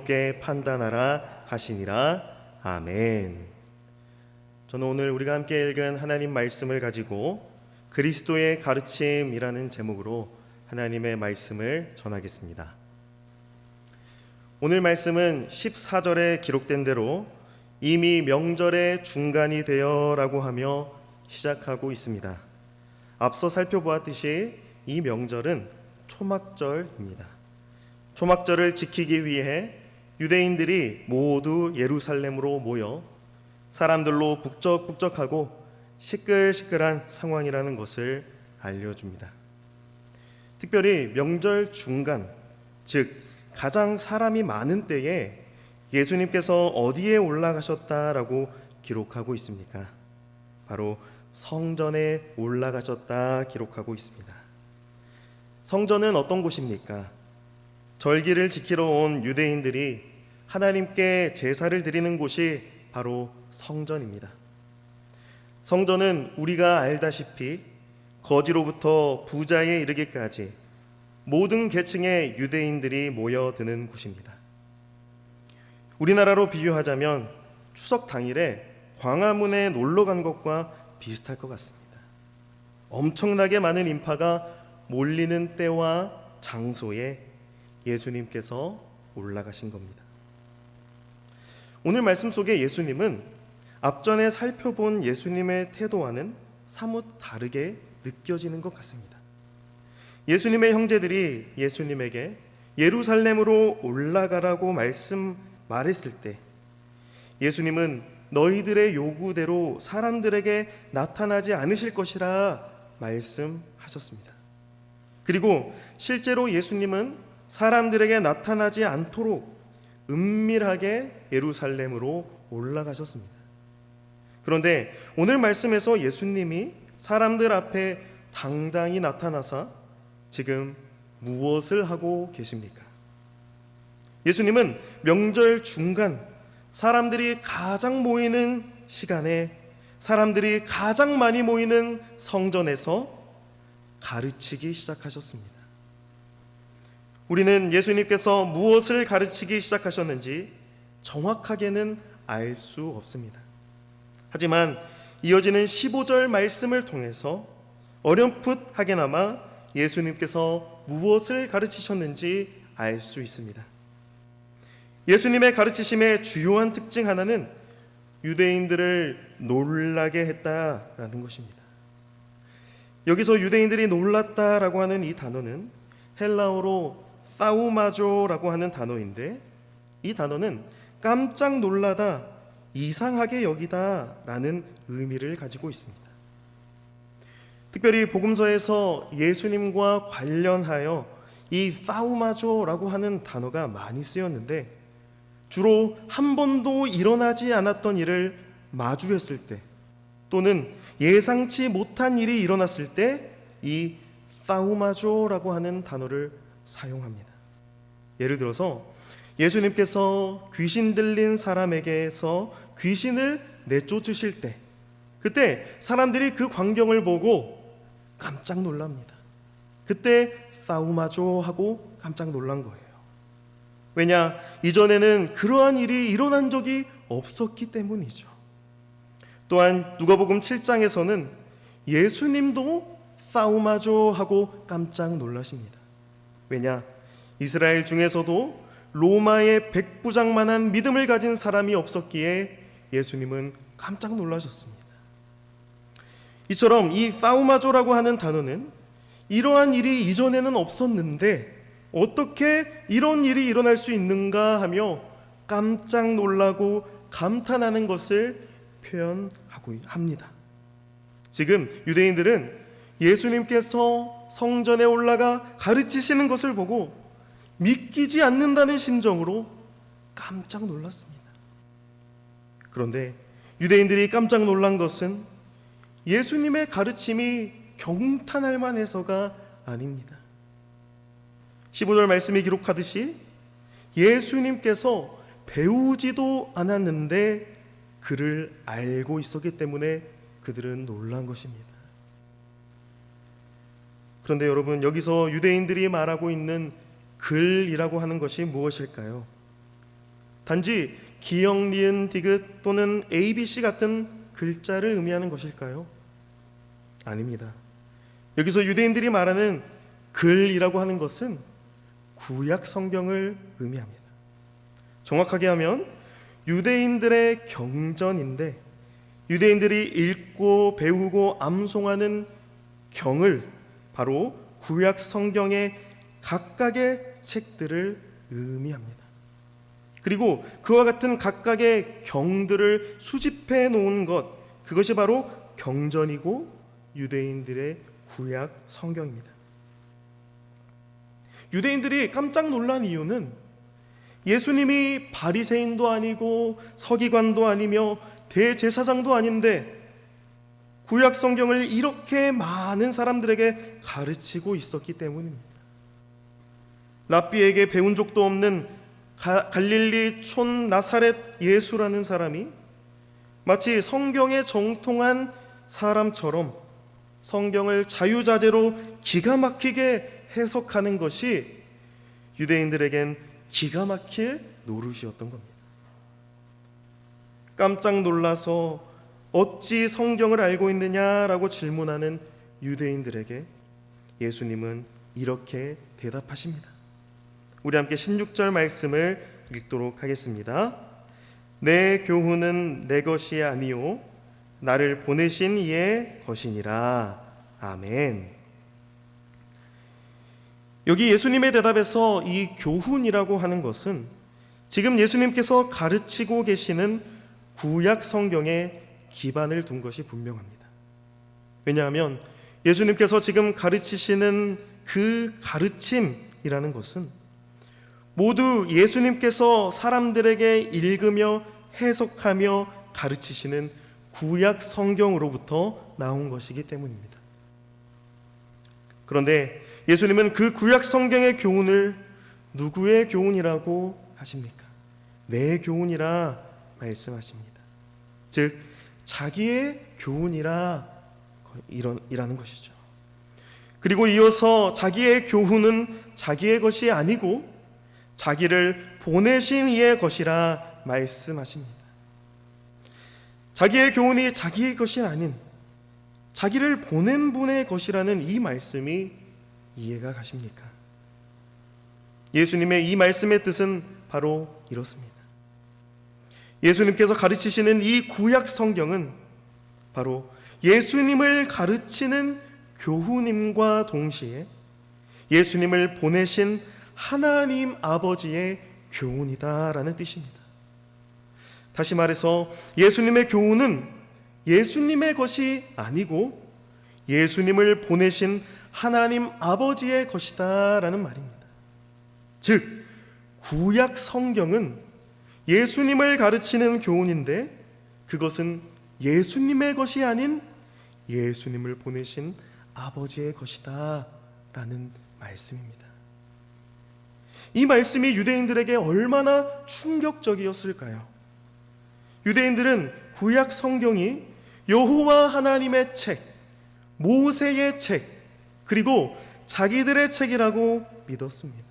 지혜롭게 판단하라 하시니라. 아멘. 저는 오늘 우리가 함께 읽은 하나님 말씀을 가지고 그리스도의 가르침이라는 제목으로 하나님의 말씀을 전하겠습니다. 오늘 말씀은 14절에 기록된 대로 이미 명절의 중간이 되어라고 하며 시작하고 있습니다. 앞서 살펴보았듯이 이 명절은 초막절입니다. 초막절을 지키기 위해 유대인들이 모두 예루살렘으로 모여 사람들로 북적북적하고 시끌시끌한 상황이라는 것을 알려줍니다. 특별히 명절 중간, 즉 가장 사람이 많은 때에 예수님께서 어디에 올라가셨다라고 기록하고 있습니까? 바로 성전에 올라가셨다 기록하고 있습니다. 성전은 어떤 곳입니까? 절기를 지키러 온 유대인들이 하나님께 제사를 드리는 곳이 바로 성전입니다. 성전은 우리가 알다시피 거지로부터 부자에 이르기까지 모든 계층의 유대인들이 모여드는 곳입니다. 우리나라로 비유하자면 추석 당일에 광화문에 놀러 간 것과 비슷할 것 같습니다. 엄청나게 많은 인파가 몰리는 때와 장소에 예수님께서 올라가신 겁니다. 오늘 말씀 속에 예수님은 앞전에 살펴본 예수님의 태도와는 사뭇 다르게 느껴지는 것 같습니다. 예수님의 형제들이 예수님에게 예루살렘으로 올라가라고 말했을 때 예수님은 너희들의 요구대로 사람들에게 나타나지 않으실 것이라 말씀하셨습니다. 그리고 실제로 예수님은 사람들에게 나타나지 않도록 은밀하게 예루살렘으로 올라가셨습니다. 그런데 오늘 말씀에서 예수님이 사람들 앞에 당당히 나타나사 지금 무엇을 하고 계십니까? 예수님은 명절 중간 사람들이 가장 모이는 시간에 사람들이 가장 많이 모이는 성전에서 가르치기 시작하셨습니다. 우리는 예수님께서 무엇을 가르치기 시작하셨는지 정확하게는 알 수 없습니다. 하지만 이어지는 15절 말씀을 통해서 어렴풋하게나마 예수님께서 무엇을 가르치셨는지 알 수 있습니다. 예수님의 가르치심의 주요한 특징 하나는 유대인들을 놀라게 했다라는 것입니다. 여기서 유대인들이 놀랐다라고 하는 이 단어는 헬라어로 사우마조라고 하는 단어인데 이 단어는 깜짝 놀라다, 이상하게 여기다라는 의미를 가지고 있습니다. 특별히 복음서에서 예수님과 관련하여 이 사우마조라고 하는 단어가 많이 쓰였는데 주로 한 번도 일어나지 않았던 일을 마주했을 때 또는 예상치 못한 일이 일어났을 때 이 사우마조라고 하는 단어를 사용합니다. 예를 들어서 예수님께서 귀신 들린 사람에게서 귀신을 내쫓으실 때 그때 사람들이 그 광경을 보고 깜짝 놀랍니다. 그때 사우마조 하고 깜짝 놀란 거예요. 왜냐? 이전에는 그러한 일이 일어난 적이 없었기 때문이죠. 또한 누가복음 7장에서는 예수님도 사우마조 하고 깜짝 놀라십니다. 왜냐? 이스라엘 중에서도 로마의 백부장만한 믿음을 가진 사람이 없었기에 예수님은 깜짝 놀라셨습니다. 이처럼 이 사우마조라고 하는 단어는 이러한 일이 이전에는 없었는데 어떻게 이런 일이 일어날 수 있는가 하며 깜짝 놀라고 감탄하는 것을 표현하고 합니다. 지금 유대인들은 예수님께서 성전에 올라가 가르치시는 것을 보고 믿기지 않는다는 심정으로 깜짝 놀랐습니다. 그런데 유대인들이 깜짝 놀란 것은 예수님의 가르침이 경탄할 만해서가 아닙니다. 15절 말씀이 기록하듯이 예수님께서 배우지도 않았는데 그를 알고 있었기 때문에 그들은 놀란 것입니다. 그런데 여러분, 여기서 유대인들이 말하고 있는 글이라고 하는 것이 무엇일까요? 단지 기역, 니은, 디귿 또는 ABC 같은 글자를 의미하는 것일까요? 아닙니다. 여기서 유대인들이 말하는 글이라고 하는 것은 구약 성경을 의미합니다. 정확하게 하면 유대인들의 경전인데, 유대인들이 읽고 배우고 암송하는 경을 바로 구약 성경의 각각의 책들을 의미합니다. 그리고 그와 같은 각각의 경들을 수집해 놓은 것, 그것이 바로 경전이고 유대인들의 구약 성경입니다. 유대인들이 깜짝 놀란 이유는 예수님이 바리새인도 아니고 서기관도 아니며 대제사장도 아닌데 구약 성경을 이렇게 많은 사람들에게 가르치고 있었기 때문입니다. 랍비에게 배운 적도 없는 갈릴리 촌 나사렛 예수라는 사람이 마치 성경에 정통한 사람처럼 성경을 자유자재로 기가 막히게 해석하는 것이 유대인들에겐 기가 막힐 노릇이었던 겁니다. 깜짝 놀라서 어찌 성경을 알고 있느냐라고 질문하는 유대인들에게 예수님은 이렇게 대답하십니다. 우리 함께 16절 말씀을 읽도록 하겠습니다. 내 교훈은 내 것이 아니요 나를 보내신 이의 것이니라. 아멘. 여기 예수님의 대답에서 이 교훈이라고 하는 것은 지금 예수님께서 가르치고 계시는 구약 성경에 기반을 둔 것이 분명합니다. 왜냐하면 예수님께서 지금 가르치시는 그 가르침이라는 것은 모두 예수님께서 사람들에게 읽으며 해석하며 가르치시는 구약 성경으로부터 나온 것이기 때문입니다. 그런데 예수님은 그 구약 성경의 교훈을 누구의 교훈이라고 하십니까? 내 교훈이라 말씀하십니다. 즉 자기의 교훈이라 이라는 것이죠. 그리고 이어서 자기의 교훈은 자기의 것이 아니고 자기를 보내신 이의 것이라 말씀하십니다. 자기의 교훈이 자기의 것이 아닌 자기를 보낸 분의 것이라는 이 말씀이 이해가 가십니까? 예수님의 이 말씀의 뜻은 바로 이렇습니다. 예수님께서 가르치시는 이 구약 성경은 바로 예수님을 가르치는 교훈임과 동시에 예수님을 보내신 하나님 아버지의 교훈이다라는 뜻입니다. 다시 말해서 예수님의 교훈은 예수님의 것이 아니고 예수님을 보내신 하나님 아버지의 것이다라는 말입니다. 즉 구약 성경은 예수님을 가르치는 교훈인데 그것은 예수님의 것이 아닌 예수님을 보내신 아버지의 것이다 라는 말씀입니다. 이 말씀이 유대인들에게 얼마나 충격적이었을까요? 유대인들은 구약 성경이 여호와 하나님의 책, 모세의 책, 그리고 자기들의 책이라고 믿었습니다.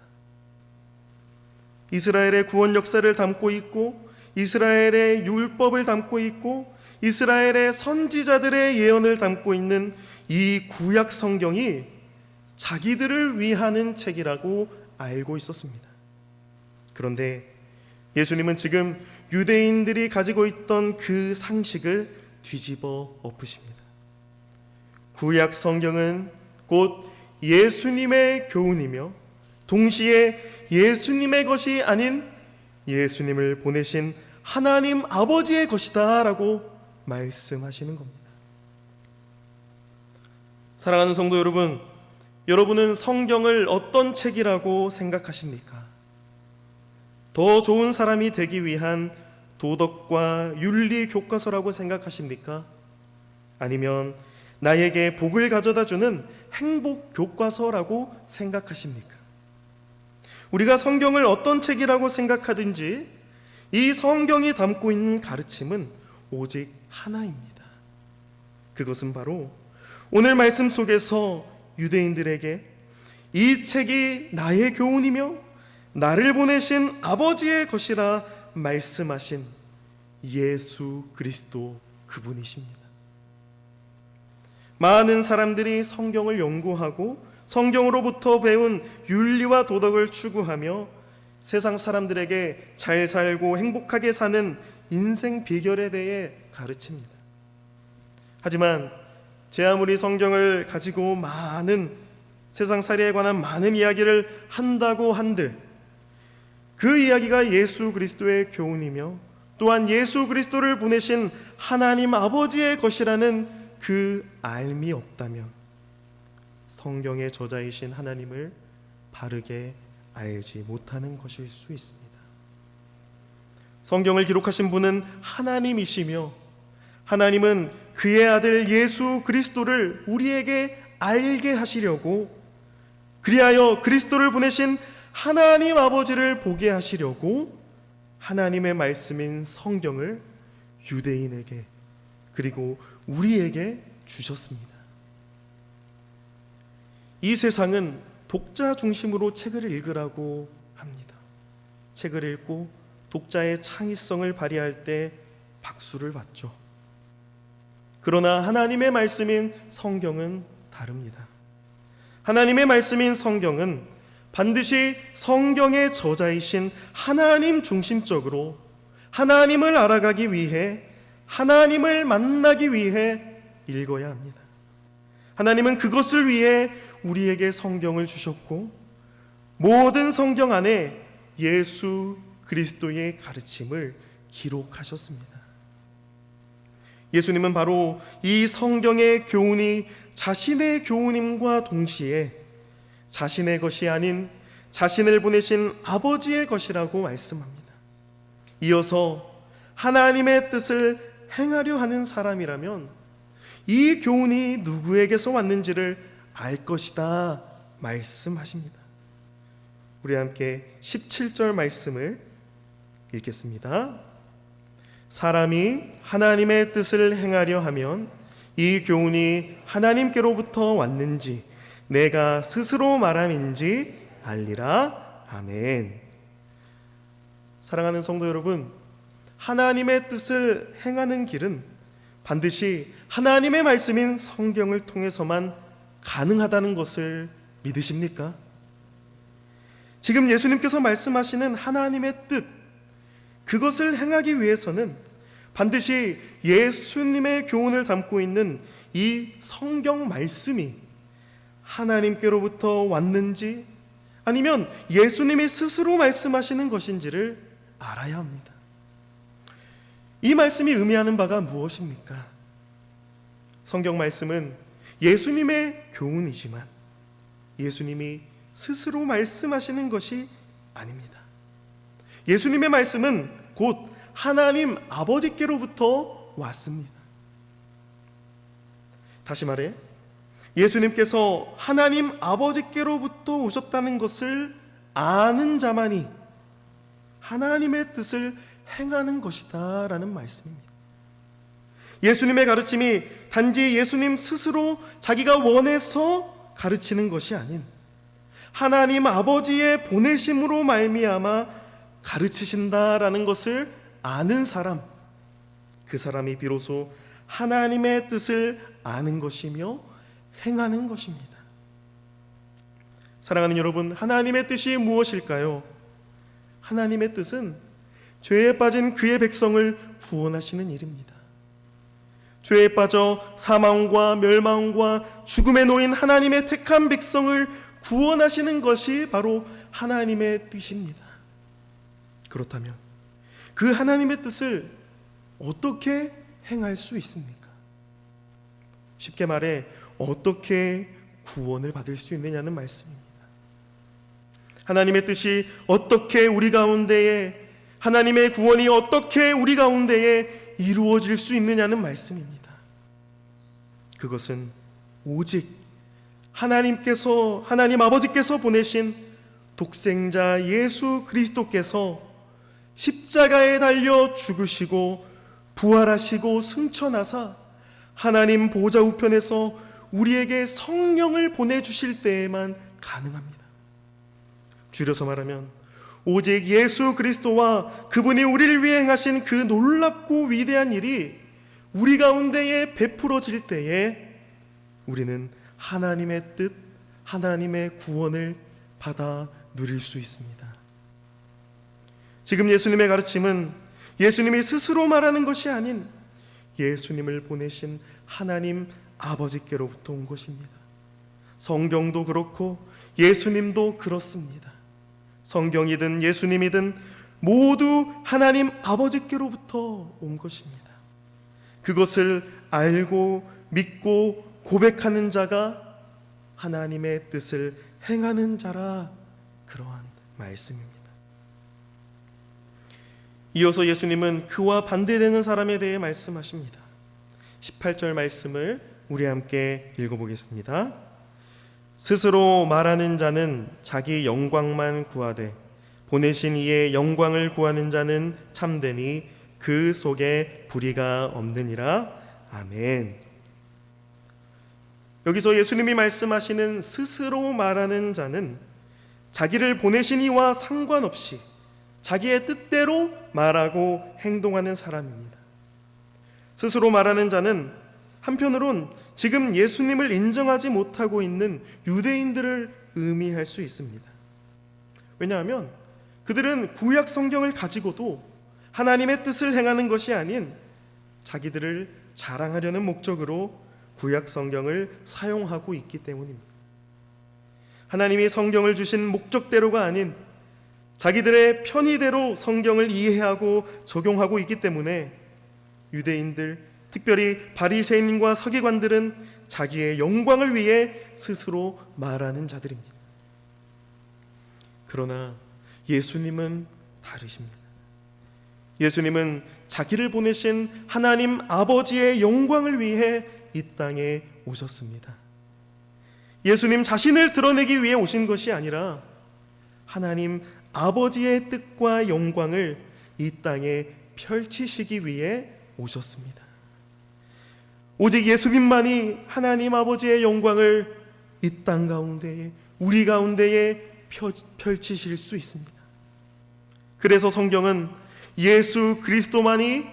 이스라엘의 구원 역사를 담고 있고 이스라엘의 율법을 담고 있고 이스라엘의 선지자들의 예언을 담고 있는 이 구약 성경이 자기들을 위하는 책이라고 알고 있었습니다. 그런데 예수님은 지금 유대인들이 가지고 있던 그 상식을 뒤집어 엎으십니다. 구약 성경은 곧 예수님의 교훈이며 동시에 예수님의 것이 아닌 예수님을 보내신 하나님 아버지의 것이다 라고 말씀하시는 겁니다. 사랑하는 성도 여러분, 여러분은 성경을 어떤 책이라고 생각하십니까? 더 좋은 사람이 되기 위한 도덕과 윤리 교과서라고 생각하십니까? 아니면 나에게 복을 가져다주는 행복 교과서라고 생각하십니까? 우리가 성경을 어떤 책이라고 생각하든지 이 성경이 담고 있는 가르침은 오직 하나입니다. 그것은 바로 오늘 말씀 속에서 유대인들에게 이 책이 나의 교훈이며 나를 보내신 아버지의 것이라 말씀하신 예수 그리스도 그분이십니다. 많은 사람들이 성경을 연구하고 성경으로부터 배운 윤리와 도덕을 추구하며 세상 사람들에게 잘 살고 행복하게 사는 인생 비결에 대해 가르칩니다. 하지만 제 아무리 성경을 가지고 많은 세상살이에 관한 많은 이야기를 한다고 한들 그 이야기가 예수 그리스도의 교훈이며 또한 예수 그리스도를 보내신 하나님 아버지의 것이라는 그 알미 없다면 성경의 저자이신 하나님을 바르게 알지 못하는 것일 수 있습니다. 성경을 기록하신 분은 하나님이시며 하나님은 그의 아들 예수 그리스도를 우리에게 알게 하시려고 그리하여 그리스도를 보내신 하나님 아버지를 보게 하시려고 하나님의 말씀인 성경을 유대인에게 그리고 우리에게 주셨습니다. 이 세상은 독자 중심으로 책을 읽으라고 합니다. 책을 읽고 독자의 창의성을 발휘할 때 박수를 받죠. 그러나 하나님의 말씀인 성경은 다릅니다. 하나님의 말씀인 성경은 반드시 성경의 저자이신 하나님 중심적으로 하나님을 알아가기 위해 하나님을 만나기 위해 읽어야 합니다. 하나님은 그것을 위해 우리에게 성경을 주셨고 모든 성경 안에 예수 그리스도의 가르침을 기록하셨습니다. 예수님은 바로 이 성경의 교훈이 자신의 교훈임과 동시에 자신의 것이 아닌 자신을 보내신 아버지의 것이라고 말씀합니다. 이어서 하나님의 뜻을 행하려 하는 사람이라면 이 교훈이 누구에게서 왔는지를 알 것이다 말씀하십니다. 우리 함께 17절 말씀을 읽겠습니다. 사람이 하나님의 뜻을 행하려 하면 이 교훈이 하나님께로부터 왔는지 내가 스스로 말함인지 알리라. 아멘. 사랑하는 성도 여러분, 하나님의 뜻을 행하는 길은 반드시 하나님의 말씀인 성경을 통해서만 가능하다는 것을 믿으십니까? 지금 예수님께서 말씀하시는 하나님의 뜻, 그것을 행하기 위해서는 반드시 예수님의 교훈을 담고 있는 이 성경 말씀이 하나님께로부터 왔는지 아니면 예수님이 스스로 말씀하시는 것인지를 알아야 합니다. 이 말씀이 의미하는 바가 무엇입니까? 성경 말씀은 예수님의 교훈이지만 예수님이 스스로 말씀하시는 것이 아닙니다. 예수님의 말씀은 곧 하나님 아버지께로부터 왔습니다. 다시 말해 예수님께서 하나님 아버지께로부터 오셨다는 것을 아는 자만이 하나님의 뜻을 행하는 것이다 라는 말씀입니다. 예수님의 가르침이 단지 예수님 스스로 자기가 원해서 가르치는 것이 아닌 하나님 아버지의 보내심으로 말미암아 가르치신다라는 것을 아는 사람, 그 사람이 비로소 하나님의 뜻을 아는 것이며 행하는 것입니다. 사랑하는 여러분, 하나님의 뜻이 무엇일까요? 하나님의 뜻은 죄에 빠진 그의 백성을 구원하시는 일입니다. 죄에 빠져 사망과 멸망과 죽음에 놓인 하나님의 택한 백성을 구원하시는 것이 바로 하나님의 뜻입니다. 그렇다면 그 하나님의 뜻을 어떻게 행할 수 있습니까? 쉽게 말해 어떻게 구원을 받을 수 있느냐는 말씀입니다. 하나님의 뜻이 어떻게 우리 가운데에, 하나님의 구원이 어떻게 우리 가운데에 이루어질 수 있느냐는 말씀입니다. 그것은 오직 하나님 아버지께서 보내신 독생자 예수 그리스도께서 십자가에 달려 죽으시고 부활하시고 승천하사 하나님 보좌 우편에서 우리에게 성령을 보내주실 때에만 가능합니다. 줄여서 말하면 오직 예수 그리스도와 그분이 우리를 위해 행하신 그 놀랍고 위대한 일이 우리 가운데에 베풀어질 때에 우리는 하나님의 뜻, 하나님의 구원을 받아 누릴 수 있습니다. 지금 예수님의 가르침은 예수님이 스스로 말하는 것이 아닌 예수님을 보내신 하나님 아버지께로부터 온 것입니다. 성경도 그렇고 예수님도 그렇습니다. 성경이든 예수님이든 모두 하나님 아버지께로부터 온 것입니다. 그것을 알고 믿고 고백하는 자가 하나님의 뜻을 행하는 자라, 그러한 말씀입니다. 이어서 예수님은 그와 반대되는 사람에 대해 말씀하십니다. 18절 말씀을 우리 함께 읽어보겠습니다. 스스로 말하는 자는 자기 영광만 구하되 보내신 이의 영광을 구하는 자는 참되니 그 속에 불의가 없느니라. 아멘. 여기서 예수님이 말씀하시는 스스로 말하는 자는 자기를 보내신 이와 상관없이 자기의 뜻대로 말하고 행동하는 사람입니다. 스스로 말하는 자는 한편으론 지금 예수님을 인정하지 못하고 있는 유대인들을 의미할 수 있습니다. 왜냐하면 그들은 구약 성경을 가지고도 하나님의 뜻을 행하는 것이 아닌 자기들을 자랑하려는 목적으로 구약 성경을 사용하고 있기 때문입니다. 하나님이 성경을 주신 목적대로가 아닌 자기들의 편의대로 성경을 이해하고 적용하고 있기 때문에 유대인들, 특별히 바리새인과 서기관들은 자기의 영광을 위해 스스로 말하는 자들입니다. 그러나 예수님은 다르십니다. 예수님은 자기를 보내신 하나님 아버지의 영광을 위해 이 땅에 오셨습니다. 예수님 자신을 드러내기 위해 오신 것이 아니라 하나님 아버지의 뜻과 영광을 이 땅에 펼치시기 위해 오셨습니다. 오직 예수님만이 하나님 아버지의 영광을 이 땅 가운데에, 우리 가운데에 펼치실 수 있습니다. 그래서 성경은 예수 그리스도만이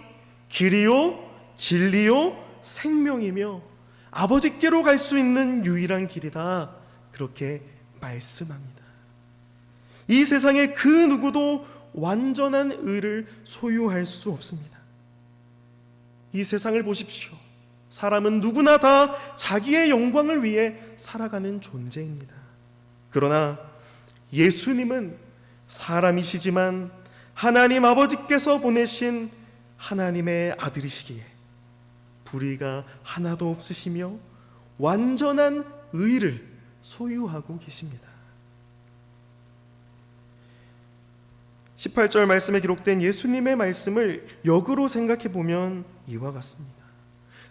길이요 진리요 생명이며 아버지께로 갈 수 있는 유일한 길이다, 그렇게 말씀합니다. 이 세상에 그 누구도 완전한 의를 소유할 수 없습니다. 이 세상을 보십시오. 사람은 누구나 다 자기의 영광을 위해 살아가는 존재입니다. 그러나 예수님은 사람이시지만 하나님 아버지께서 보내신 하나님의 아들이시기에 불의가 하나도 없으시며 완전한 의를 소유하고 계십니다. 18절 말씀에 기록된 예수님의 말씀을 역으로 생각해 보면 이와 같습니다.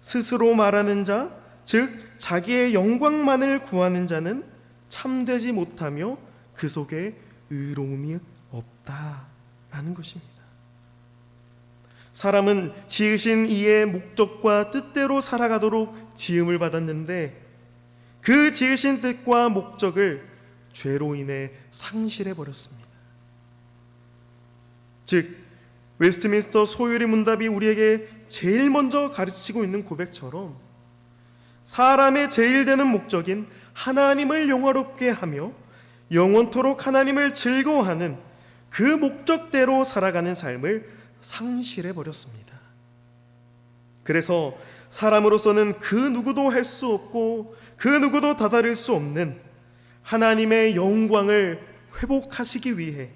스스로 말하는 자, 즉 자기의 영광만을 구하는 자는 참되지 못하며 그 속에 의로움이 없다라는 것입니다. 사람은 지으신 이의 목적과 뜻대로 살아가도록 지음을 받았는데 그 지으신 뜻과 목적을 죄로 인해 상실해 버렸습니다. 즉 웨스트민스터 소유리 문답이 우리에게 제일 먼저 가르치고 있는 고백처럼 사람의 제일 되는 목적인 하나님을 영화롭게 하며 영원토록 하나님을 즐거워하는 그 목적대로 살아가는 삶을 상실해 버렸습니다. 그래서 사람으로서는 그 누구도 할 수 없고 그 누구도 다다를 수 없는 하나님의 영광을 회복하시기 위해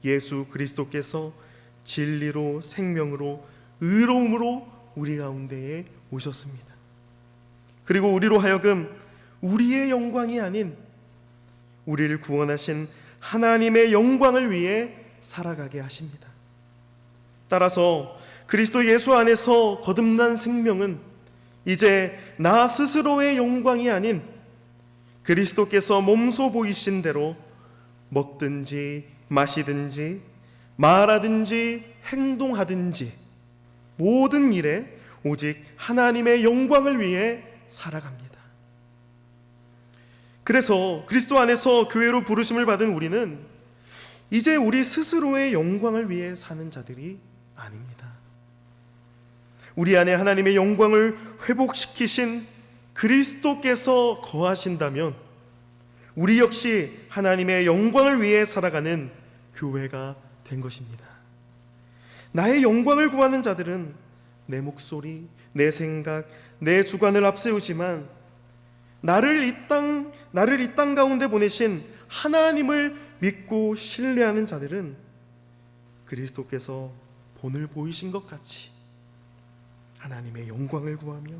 예수 그리스도께서 진리로 생명으로 의로움으로 우리 가운데에 오셨습니다. 그리고 우리로 하여금 우리의 영광이 아닌 우리를 구원하신 하나님의 영광을 위해 살아가게 하십니다. 따라서 그리스도 예수 안에서 거듭난 생명은 이제 나 스스로의 영광이 아닌 그리스도께서 몸소 보이신 대로 먹든지 마시든지 말하든지 행동하든지 모든 일에 오직 하나님의 영광을 위해 살아갑니다. 그래서 그리스도 안에서 교회로 부르심을 받은 우리는 이제 우리 스스로의 영광을 위해 사는 자들이 아닙니다. 우리 안에 하나님의 영광을 회복시키신 그리스도께서 거하신다면 우리 역시 하나님의 영광을 위해 살아가는 교회가 된 것입니다. 나의 영광을 구하는 자들은 내 목소리, 내 생각, 내 주관을 앞세우지만 나를 이 땅 가운데 보내신 하나님을 믿고 신뢰하는 자들은 그리스도께서 본을 보이신 것 같이 하나님의 영광을 구하며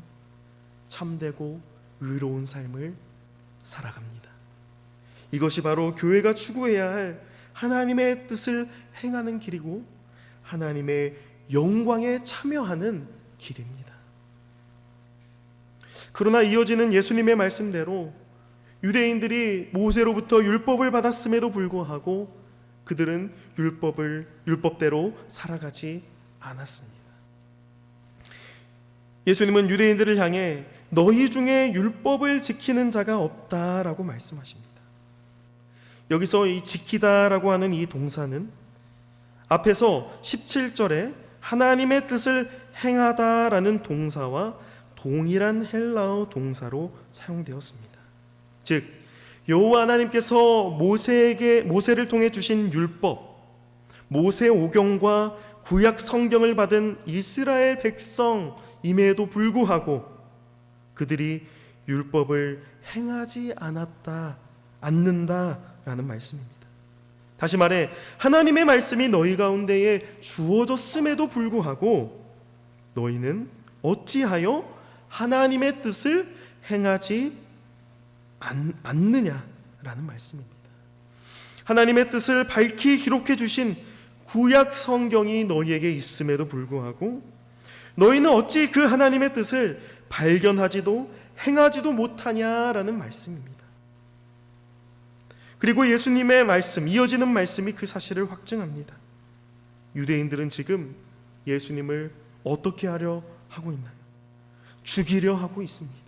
참되고 의로운 삶을 살아갑니다. 이것이 바로 교회가 추구해야 할 하나님의 뜻을 행하는 길이고 하나님의 영광에 참여하는 길입니다. 그러나 이어지는 예수님의 말씀대로 유대인들이 모세로부터 율법을 받았음에도 불구하고 그들은 율법대로 살아가지 않았습니다. 예수님은 유대인들을 향해 너희 중에 율법을 지키는 자가 없다라고 말씀하십니다. 여기서 이 지키다라고 하는 이 동사는 앞에서 17절에 하나님의 뜻을 행하다라는 동사와 동일한 헬라어 동사로 사용되었습니다. 즉 여호와 하나님께서 모세를 통해 주신 율법, 모세오경과 구약 성경을 받은 이스라엘 백성임에도 불구하고 그들이 율법을 행하지 않는다라는 말씀입니다. 다시 말해 하나님의 말씀이 너희 가운데에 주어졌음에도 불구하고 너희는 어찌하여 하나님의 뜻을 행하지 않느냐라는 말씀입니다. 하나님의 뜻을 밝히 기록해 주신 구약 성경이 너희에게 있음에도 불구하고 너희는 어찌 그 하나님의 뜻을 발견하지도 행하지도 못하냐라는 말씀입니다. 그리고 예수님의 말씀, 이어지는 말씀이 그 사실을 확증합니다. 유대인들은 지금 예수님을 어떻게 하려 하고 있나요? 죽이려 하고 있습니다.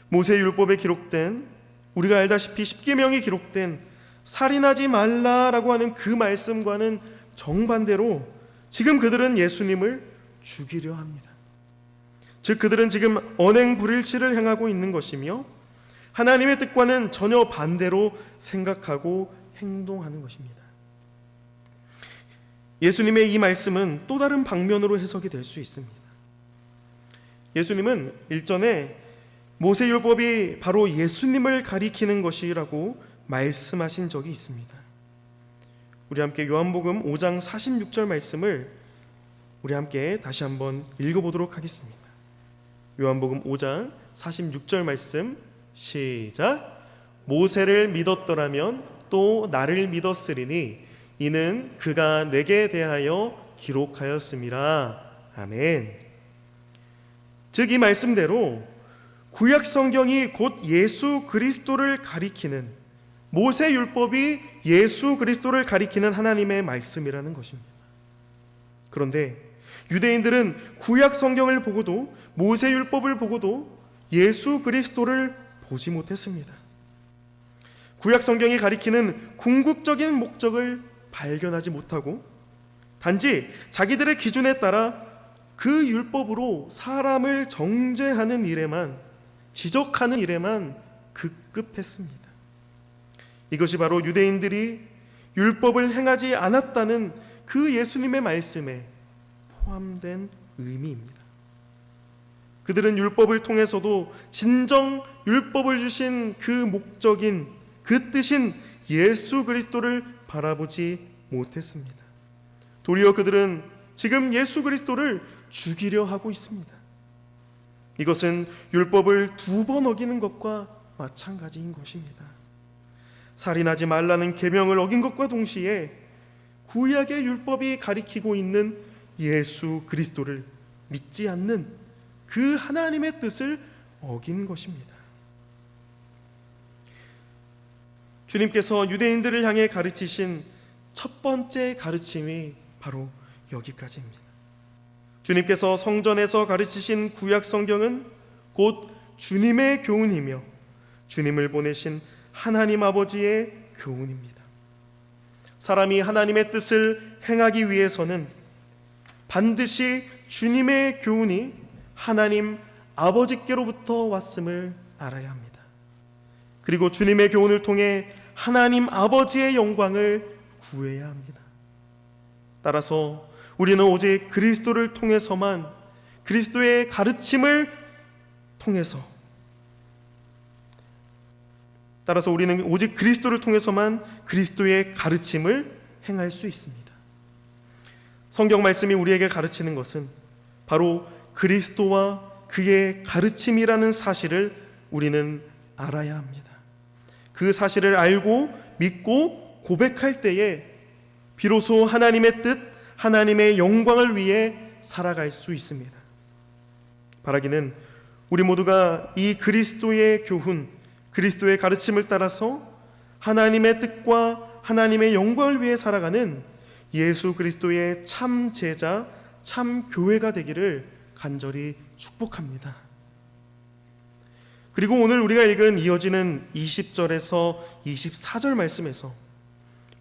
모세율법에 기록된, 우리가 알다시피 십계명이 기록된 살인하지 말라라고 하는 그 말씀과는 정반대로 지금 그들은 예수님을 죽이려 합니다. 즉 그들은 지금 언행불일치를 행하고 있는 것이며 하나님의 뜻과는 전혀 반대로 생각하고 행동하는 것입니다. 예수님의 이 말씀은 또 다른 방면으로 해석이 될 수 있습니다. 예수님은 일전에 모세율법이 바로 예수님을 가리키는 것이라고 말씀하신 적이 있습니다. 우리 함께 요한복음 5장 46절 말씀을 우리 함께 다시 한번 읽어보도록 하겠습니다. 요한복음 5장 46절 말씀 시작. 모세를 믿었더라면 또 나를 믿었으리니 이는 그가 내게 대하여 기록하였음이라. 아멘. 즉 이 말씀대로 구약 성경이 곧 예수 그리스도를 가리키는, 모세 율법이 예수 그리스도를 가리키는 하나님의 말씀이라는 것입니다. 그런데 유대인들은 구약 성경을 보고도 모세 율법을 보고도 예수 그리스도를 보지 못했습니다. 구약 성경이 가리키는 궁극적인 목적을 발견하지 못하고 단지 자기들의 기준에 따라 그 율법으로 사람을 정죄하는 일에만, 지적하는 일에만 급급했습니다. 이것이 바로 유대인들이 율법을 행하지 않았다는 그 예수님의 말씀에 포함된 의미입니다. 그들은 율법을 통해서도 진정 율법을 주신 그 목적인, 그 뜻인 예수 그리스도를 바라보지 못했습니다. 도리어 그들은 지금 예수 그리스도를 죽이려 하고 있습니다. 이것은 율법을 2번 어기는 것과 마찬가지인 것입니다. 살인하지 말라는 계명을 어긴 것과 동시에 구약의 율법이 가리키고 있는 예수 그리스도를 믿지 않는 그 하나님의 뜻을 어긴 것입니다. 주님께서 유대인들을 향해 가르치신 첫 번째 가르침이 바로 여기까지입니다. 주님께서 성전에서 가르치신 구약 성경은 곧 주님의 교훈이며 주님을 보내신 하나님 아버지의 교훈입니다. 사람이 하나님의 뜻을 행하기 위해서는 반드시 주님의 교훈이 하나님 아버지께로부터 왔음을 알아야 합니다. 그리고 주님의 교훈을 통해 하나님 아버지의 영광을 구해야 합니다. 따라서 우리는 오직 그리스도를 통해서만, 그리스도의 가르침을 통해서, 우리는 오직 그리스도를 통해서만 그리스도의 가르침을 행할 수 있습니다. 성경 말씀이 우리에게 가르치는 것은 바로 그리스도와 그의 가르침이라는 사실을 우리는 알아야 합니다. 그 사실을 알고 믿고 고백할 때에 비로소 하나님의 뜻, 하나님의 영광을 위해 살아갈 수 있습니다. 바라기는 우리 모두가 이 그리스도의 교훈, 그리스도의 가르침을 따라서 하나님의 뜻과 하나님의 영광을 위해 살아가는 예수 그리스도의 참 제자, 참 교회가 되기를 간절히 축복합니다. 그리고 오늘 우리가 읽은 이어지는 20절에서 24절 말씀에서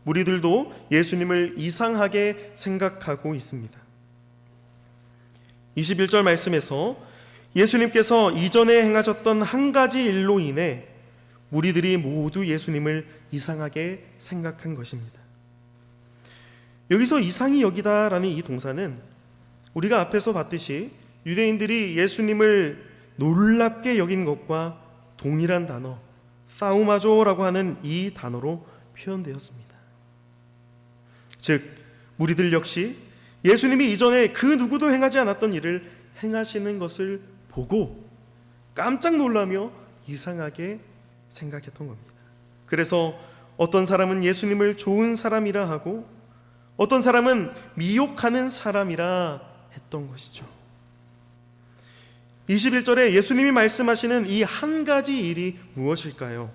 무리들도 예수님을 이상하게 생각하고 있습니다. 21절 말씀에서 예수님께서 이전에 행하셨던 한 가지 일로 인해 무리들이 모두 예수님을 이상하게 생각한 것입니다. 여기서 이상히 여기다라는 이 동사는 우리가 앞에서 봤듯이 유대인들이 예수님을 놀랍게 여긴 것과 동일한 단어 사우마조라고 하는 이 단어로 표현되었습니다. 즉 무리들 역시 예수님이 이전에 그 누구도 행하지 않았던 일을 행하시는 것을 보고 깜짝 놀라며 이상하게 생각했던 겁니다. 그래서 어떤 사람은 예수님을 좋은 사람이라 하고 어떤 사람은 미혹하는 사람이라 했던 것이죠. 21절에 예수님이 말씀하시는 이 한 가지 일이 무엇일까요?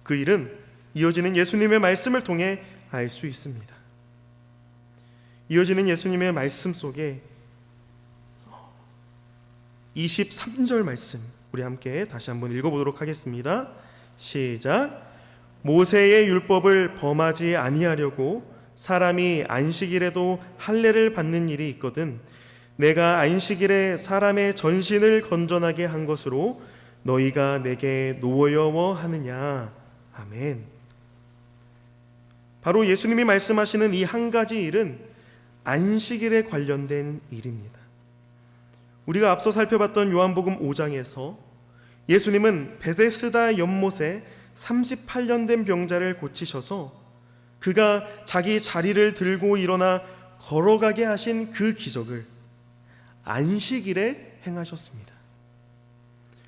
그 일은 이어지는 예수님의 말씀을 통해 알 수 있습니다. 이어지는 예수님의 말씀 속에 23절 말씀 우리 함께 다시 한번 읽어보도록 하겠습니다. 시작. 모세의 율법을 범하지 아니하려고 사람이 안식일에도 할례를 받는 일이 있거든 내가 안식일에 사람의 전신을 건전하게 한 것으로 너희가 내게 노여워하느냐. 아멘. 바로 예수님이 말씀하시는 이 한 가지 일은 안식일에 관련된 일입니다. 우리가 앞서 살펴봤던 요한복음 5장에서 예수님은 베데스다 연못에 38년 된 병자를 고치셔서 그가 자기 자리를 들고 일어나 걸어가게 하신 그 기적을 안식일에 행하셨습니다.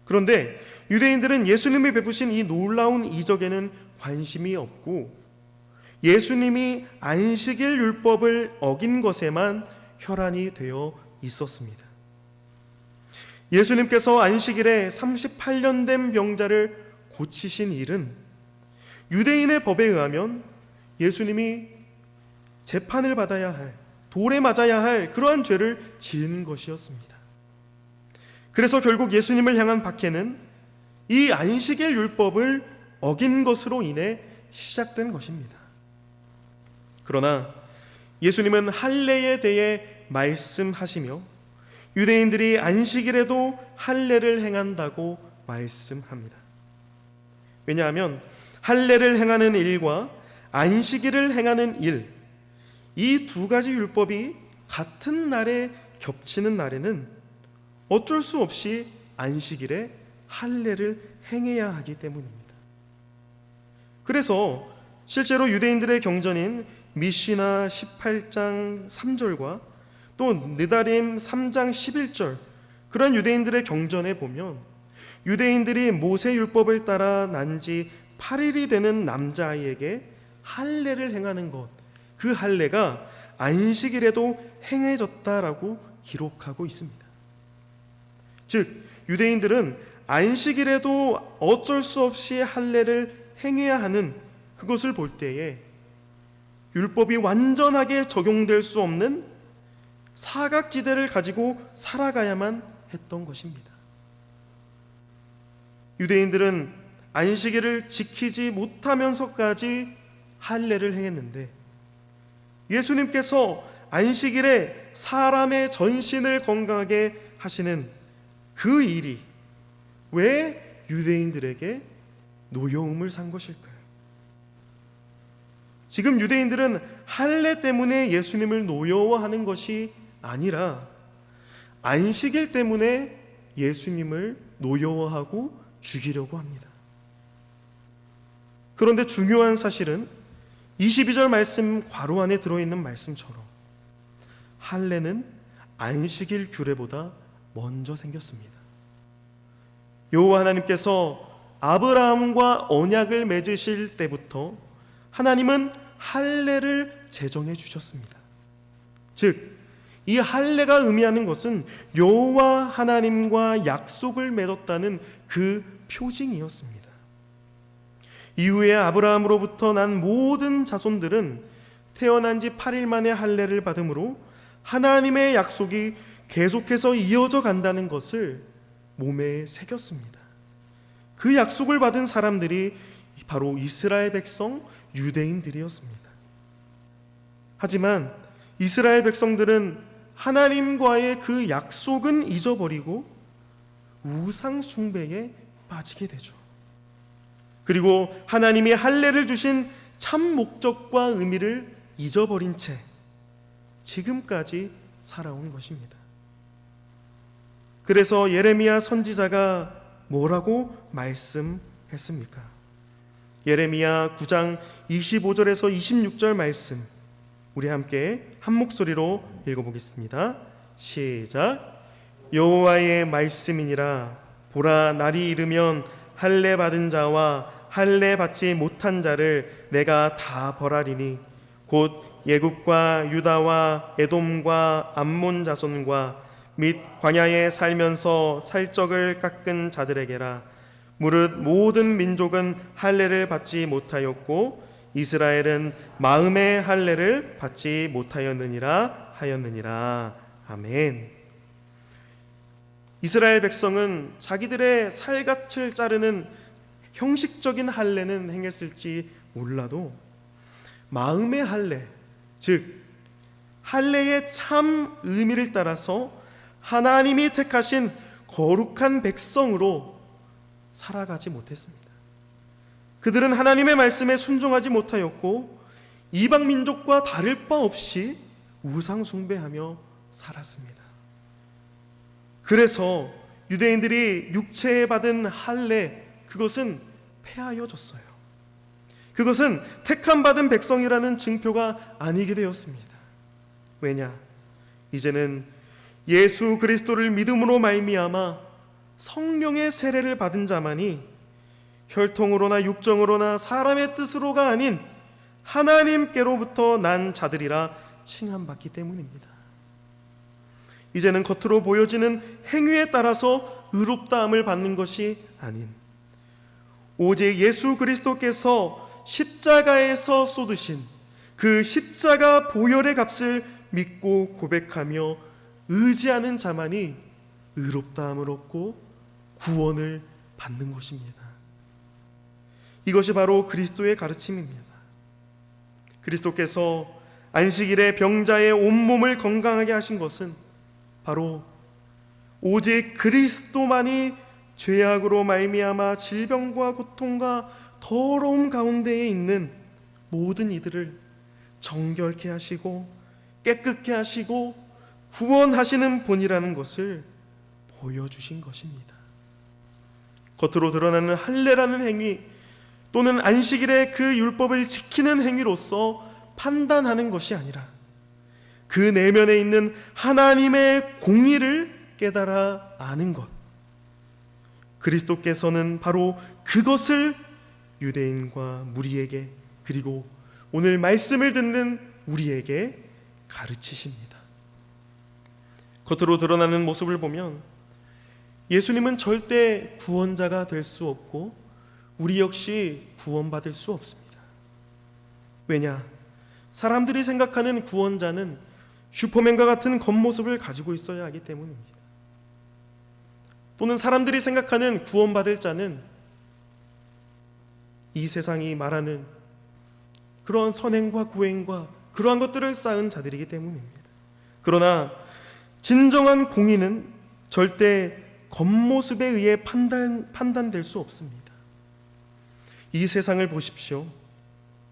그런데 유대인들은 예수님이 베푸신 이 놀라운 이적에는 관심이 없고 예수님이 안식일 율법을 어긴 것에만 혈안이 되어 있었습니다. 예수님께서 안식일에 38년 된 병자를 고치신 일은 유대인의 법에 의하면 예수님이 재판을 받아야 할, 돌에 맞아야 할 그러한 죄를 지은 것이었습니다. 그래서 결국 예수님을 향한 박해는 이 안식일 율법을 어긴 것으로 인해 시작된 것입니다. 그러나 예수님은 할례에 대해 말씀하시며 유대인들이 안식일에도 할례를 행한다고 말씀합니다. 왜냐하면 할례를 행하는 일과 안식일을 행하는 일, 이 두 가지 율법이 같은 날에 겹치는 날에는 어쩔 수 없이 안식일에 할례를 행해야 하기 때문입니다. 그래서 실제로 유대인들의 경전인 미시나 18장 3절과 또 느다림 3장 11절 그런 유대인들의 경전에 보면 유대인들이 모세 율법을 따라 난 지 8일이 되는 남자아이에게 할례를 행하는 것, 그 할례가 안식일에도 행해졌다라고 기록하고 있습니다. 즉 유대인들은 안식일에도 어쩔 수 없이 할례를 행해야 하는 그것을 볼 때에 율법이 완전하게 적용될 수 없는 사각지대를 가지고 살아가야만 했던 것입니다. 유대인들은 안식일을 지키지 못하면서까지 할례를 행했는데 예수님께서 안식일에 사람의 전신을 건강하게 하시는 그 일이 왜 유대인들에게 노여움을 산 것일까요? 지금 유대인들은 할례 때문에 예수님을 노여워하는 것이 아니라 안식일 때문에 예수님을 노여워하고 죽이려고 합니다. 그런데 중요한 사실은 22절 말씀 괄호 안에 들어있는 말씀처럼 할례는 안식일 규례보다 먼저 생겼습니다. 여호와 하나님께서 아브라함과 언약을 맺으실 때부터 하나님은 할례를 제정해 주셨습니다. 즉, 이 할례가 의미하는 것은 여호와 하나님과 약속을 맺었다는 그 표징이었습니다. 이후에 아브라함으로부터 난 모든 자손들은 태어난 지 8일 만에 할례를 받음으로 하나님의 약속이 계속해서 이어져 간다는 것을 몸에 새겼습니다. 그 약속을 받은 사람들이 바로 이스라엘 백성 유대인들이었습니다. 하지만 이스라엘 백성들은 하나님과의 그 약속은 잊어버리고 우상 숭배에 빠지게 되죠. 그리고 하나님이 할례를 주신 참 목적과 의미를 잊어버린 채 지금까지 살아온 것입니다. 그래서 예레미야 선지자가 뭐라고 말씀했습니까? 예레미야 9장 25절에서 26절 말씀, 우리 함께 한 목소리로 읽어보겠습니다. 시작. 여호와의 말씀이니라. 보라, 날이 이르면 할례 받은 자와 할례 받지 못한 자를 내가 다 벌하리니 곧 예굽과 유다와 에돔과 암몬 자손과 및 광야에 살면서 살적을 깎은 자들에게라. 무릇 모든 민족은 할례를 받지 못하였고 이스라엘은 마음의 할례를 받지 못하였느니라 하였느니라. 아멘. 이스라엘 백성은 자기들의 살갗을 자르는 형식적인 할례는 행했을지 몰라도 마음의 할례, 즉 할례의 참 의미를 따라서 하나님이 택하신 거룩한 백성으로 살아가지 못했습니다. 그들은 하나님의 말씀에 순종하지 못하였고 이방 민족과 다를 바 없이 우상 숭배하며 살았습니다. 그래서 유대인들이 육체에 받은 할례, 그것은 폐하여졌어요. 그것은 택함 받은 백성이라는 증표가 아니게 되었습니다. 왜냐? 이제는 예수 그리스도를 믿음으로 말미암아 성령의 세례를 받은 자만이 혈통으로나 육정으로나 사람의 뜻으로가 아닌 하나님께로부터 난 자들이라 칭함받기 때문입니다. 이제는 겉으로 보여지는 행위에 따라서 의롭다함을 받는 것이 아닌 오직 예수 그리스도께서 십자가에서 쏟으신 그 십자가 보혈의 값을 믿고 고백하며 의지하는 자만이 의롭다함을 얻고 구원을 받는 것입니다. 이것이 바로 그리스도의 가르침입니다. 그리스도께서 안식일에 병자의 온몸을 건강하게 하신 것은 바로 오직 그리스도만이 죄악으로 말미암아 질병과 고통과 더러움 가운데에 있는 모든 이들을 정결케 하시고 깨끗게 하시고 구원하시는 분이라는 것을 보여주신 것입니다. 겉으로 드러나는 할례라는 행위 또는 안식일의 그 율법을 지키는 행위로서 판단하는 것이 아니라 그 내면에 있는 하나님의 공의를 깨달아 아는 것, 그리스도께서는 바로 그것을 유대인과 무리에게, 그리고 오늘 말씀을 듣는 우리에게 가르치십니다. 겉으로 드러나는 모습을 보면 예수님은 절대 구원자가 될 수 없고 우리 역시 구원받을 수 없습니다. 왜냐? 사람들이 생각하는 구원자는 슈퍼맨과 같은 겉모습을 가지고 있어야 하기 때문입니다. 또는 사람들이 생각하는 구원받을 자는 이 세상이 말하는 그러한 선행과 구행과 그러한 것들을 쌓은 자들이기 때문입니다. 그러나 진정한 공의는 절대 겉모습에 의해 판단될 수 없습니다. 이 세상을 보십시오.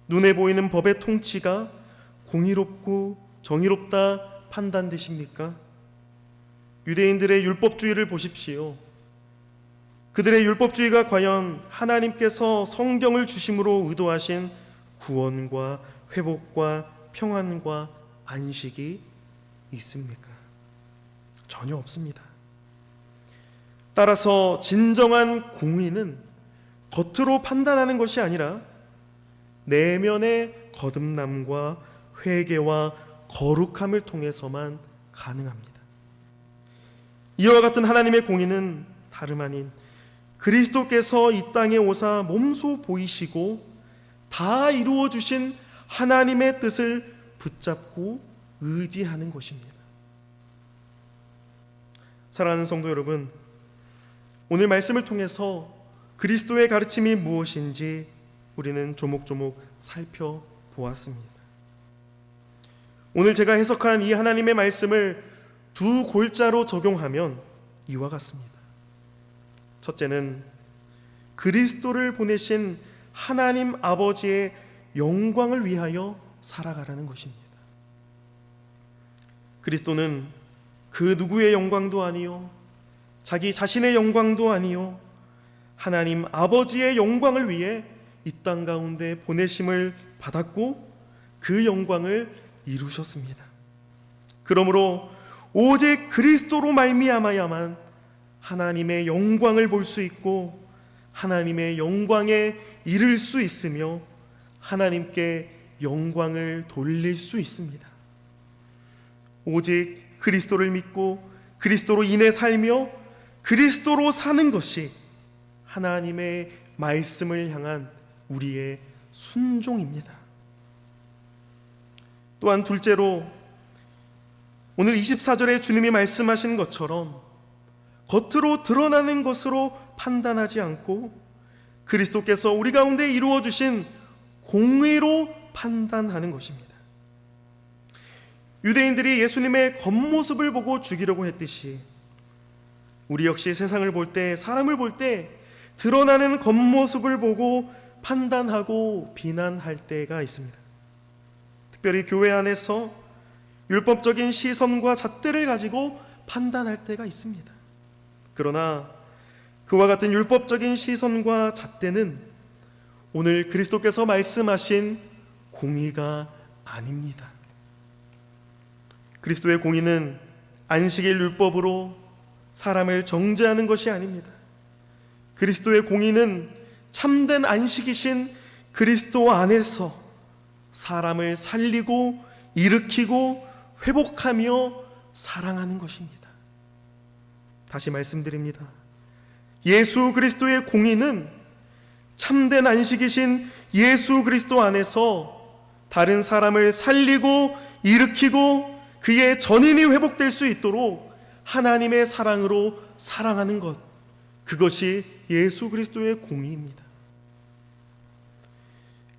눈에 보이는 법의 통치가 공의롭고 정의롭다 판단되십니까? 유대인들의 율법주의를 보십시오. 그들의 율법주의가 과연 하나님께서 성경을 주심으로 의도하신 구원과 회복과 평안과 안식이 있습니까? 전혀 없습니다. 따라서 진정한 공의는 겉으로 판단하는 것이 아니라 내면의 거듭남과 회개와 거룩함을 통해서만 가능합니다. 이와 같은 하나님의 공의는 다름 아닌 그리스도께서 이 땅에 오사 몸소 보이시고 다 이루어 주신 하나님의 뜻을 붙잡고 의지하는 것입니다. 사랑하는 성도 여러분, 오늘 말씀을 통해서 그리스도의 가르침이 무엇인지 우리는 조목조목 살펴보았습니다. 오늘 제가 해석한 이 하나님의 말씀을 두 골자로 적용하면 이와 같습니다. 첫째는 그리스도를 보내신 하나님 아버지의 영광을 위하여 살아가라는 것입니다. 그리스도는 그 누구의 영광도 아니요 자기 자신의 영광도 아니요 하나님 아버지의 영광을 위해 이 땅 가운데 보내심을 받았고 그 영광을 이루셨습니다. 그러므로 오직 그리스도로 말미암아야만 하나님의 영광을 볼 수 있고 하나님의 영광에 이를 수 있으며 하나님께 영광을 돌릴 수 있습니다. 오직 그리스도를 믿고 그리스도로 인해 살며 그리스도로 사는 것이 하나님의 말씀을 향한 우리의 순종입니다. 또한 둘째로 오늘 24절에 주님이 말씀하신 것처럼 겉으로 드러나는 것으로 판단하지 않고 그리스도께서 우리 가운데 이루어 주신 공의로 판단하는 것입니다. 유대인들이 예수님의 겉모습을 보고 죽이려고 했듯이 우리 역시 세상을 볼 때, 사람을 볼 때 드러나는 겉모습을 보고 판단하고 비난할 때가 있습니다. 특별히 교회 안에서 율법적인 시선과 잣대를 가지고 판단할 때가 있습니다. 그러나 그와 같은 율법적인 시선과 잣대는 오늘 그리스도께서 말씀하신 공의가 아닙니다. 그리스도의 공의는 안식일 율법으로 사람을 정죄하는 것이 아닙니다. 그리스도의 공의는 참된 안식이신 그리스도 안에서 사람을 살리고 일으키고 회복하며 사랑하는 것입니다. 다시 말씀드립니다. 예수 그리스도의 공의는 참된 안식이신 예수 그리스도 안에서 다른 사람을 살리고 일으키고 그의 전인이 회복될 수 있도록 하나님의 사랑으로 사랑하는 것, 그것이 예수 그리스도의 공의입니다.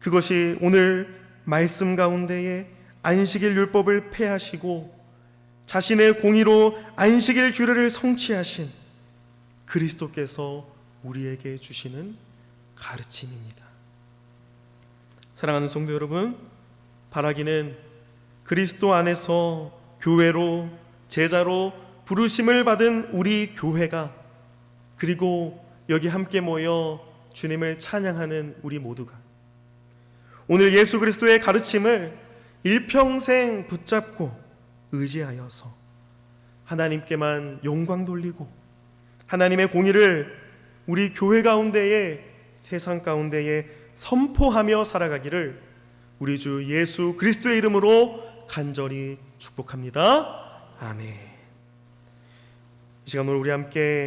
그것이 오늘 말씀 가운데에 안식일 율법을 폐하시고 자신의 공의로 안식일 규례를 성취하신 그리스도께서 우리에게 주시는 가르침입니다. 사랑하는 성도 여러분, 바라기는 그리스도 안에서 교회로 제자로 부르심을 받은 우리 교회가, 그리고 여기 함께 모여 주님을 찬양하는 우리 모두가 오늘 예수 그리스도의 가르침을 일평생 붙잡고 의지하여서 하나님께만 영광 돌리고 하나님의 공의를 우리 교회 가운데에, 세상 가운데에 선포하며 살아가기를 우리 주 예수 그리스도의 이름으로 간절히 축복합니다. 아멘. 이 시간 오늘 우리 함께